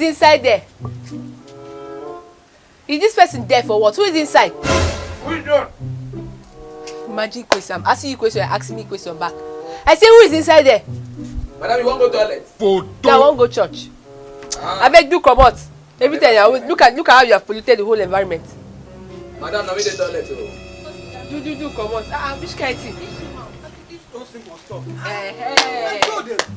is inside there? Is this person there for what? Who is inside? Who is there? Imagine question. I'm asking you question, you're asking me question back. I say, who is inside there? Madam, you won't go toilet? I won't go church. I beg do come out. Every time you always look at how you have polluted the whole environment. Madam, now we the toilet. Do come out. Which kind of thing? Don't simple stop. Hey.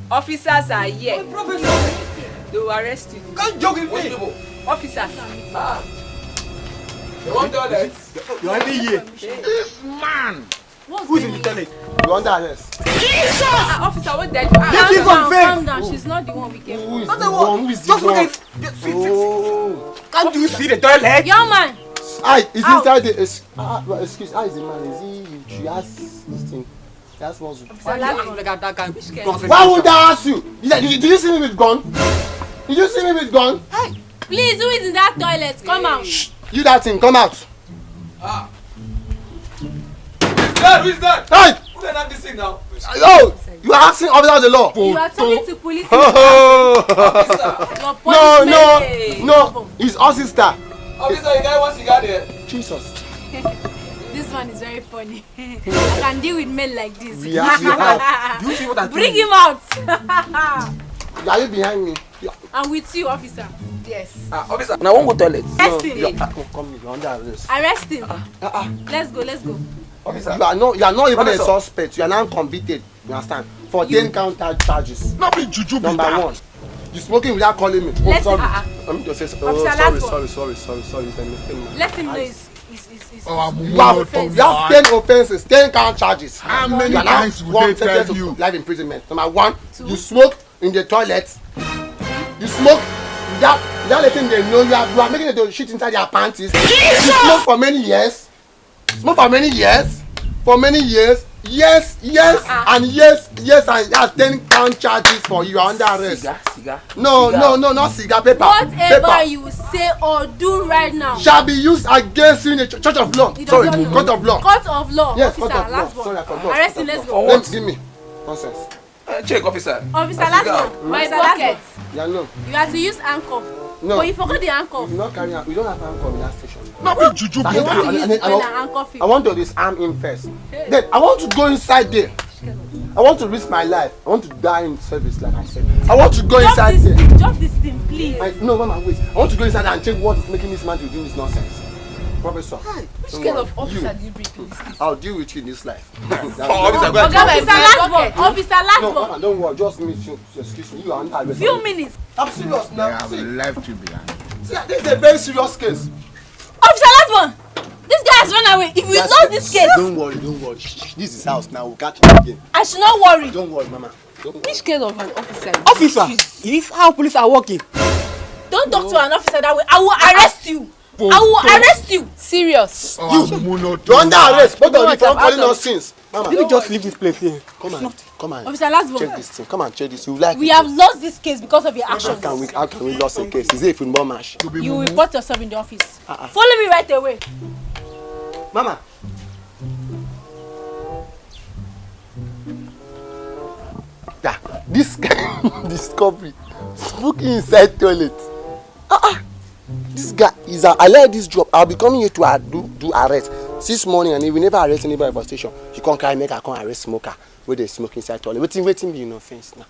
Officers are here. They will arrest you. Can't joke with Which me. people? Officers. You want toilet? You're already here. This man! Who's in the toilet? You're under arrest. Officer, what did Calm down. She's not the one we came Who is for. the one? Who is the one? Oh. Can't you see the toilet? Young man. Is inside the excuse. Is the man? Is he? She has this thing. That's what's. Why would I ask you? Did you see me with gun? Did you see me with gun? Hey, please, who is in that toilet? Come out. Shh. You that thing, come out. Who is that? Hey! Who can have this thing now? Oh, you are asking officer of the law. You are talking to police. Officer! No, it's our sister. Officer, you guys want cigar there? Jesus. This one is very funny. I can deal with men like this. Yes, you have. Do you see what I'm Bring doing? him out. Are you behind me? I'm with you, officer. Yes. Officer, now I won't go toilet. Arrest him. Come here, you're under arrest. Arrest him. Let's go. Officer, you are not even a suspect. You are now convicted. You understand? For 10 count charges. Not be juju. Number one, you smoking without calling me. Oh, Let's sorry. see, Let me just say Officer, last one. sorry. It's a mistake, man. Let him know Eyes. it's You have 10 offenses, 10 count charges. How many You are now times would they sentenced tell to you? life imprisonment. Number one, you smoke in the toilet. You smoke without letting them know you are making them shit inside their panties. You smoke for many years. Yes, and that's 10 count charges for you. You are under arrest. Cigar. No, not cigar, paper. whatever you say or do right now Shall be used against you in the church of law. It Sorry, doesn't know. court of law. Court of law. Yes, Officer, court of law. last one. Sorry, I forgot. Arrest him, let's go. For Don't what? give me nonsense. Check, officer. Officer, last one. My Officer, last pocket. one. Yeah, no. You have to use handcuff. No. But you forgot the handcuff. We don't carry. We don't have handcuff in that station. Not be juju. They want to use the pen and I handcuff him. want to disarm him first. Then I want to go inside there. I want to risk my life. I want to die in service, like I said. I want to go inside there. Drop this thing, please. No, Mama, wait. I want to go inside and check what is making this man to do this nonsense. Professor. Which kind of officer do you bring to this case? I'll deal with you in this life. Officer, Officer, last one. Officer, last No, one. Mama, don't worry. Just meet you. Excuse me. You are under arrest. Few minutes. I'm serious I now. have See, left you behind. this is a very serious case. Officer, last one. This guy has run away. If we lose this case, Don't worry. This is house now. We'll catch him again. I should not worry. Don't worry, Mama. Don't worry. Which kind of an officer? Officer, is how police are working. Don't talk to an officer that way. I will arrest you. I will arrest you. Serious. You're under arrest. Both of you for calling us sins. Mama, Let me just leave this place here. come on. Officer, last Check one. this thing. Come and check this. You like We it? have lost this case because of your actions. How can we lose a case? Is it a football match? You will report yourself in the office. Follow me right away. Mama. Yeah, this guy discovery smoking inside toilet. This guy is I like this job. I'll be coming here to do arrest. 6 morning and he will never arrest anybody for station. He can't carry make I can't arrest smoker where they smoke inside toilet. Waiting be no offense now.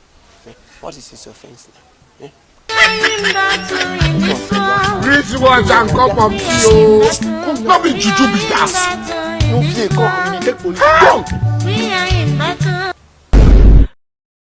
What is his offense now? Rich ones and cup of tea. Not be juju be that. No fear, come, we take police. Come! We are in battle.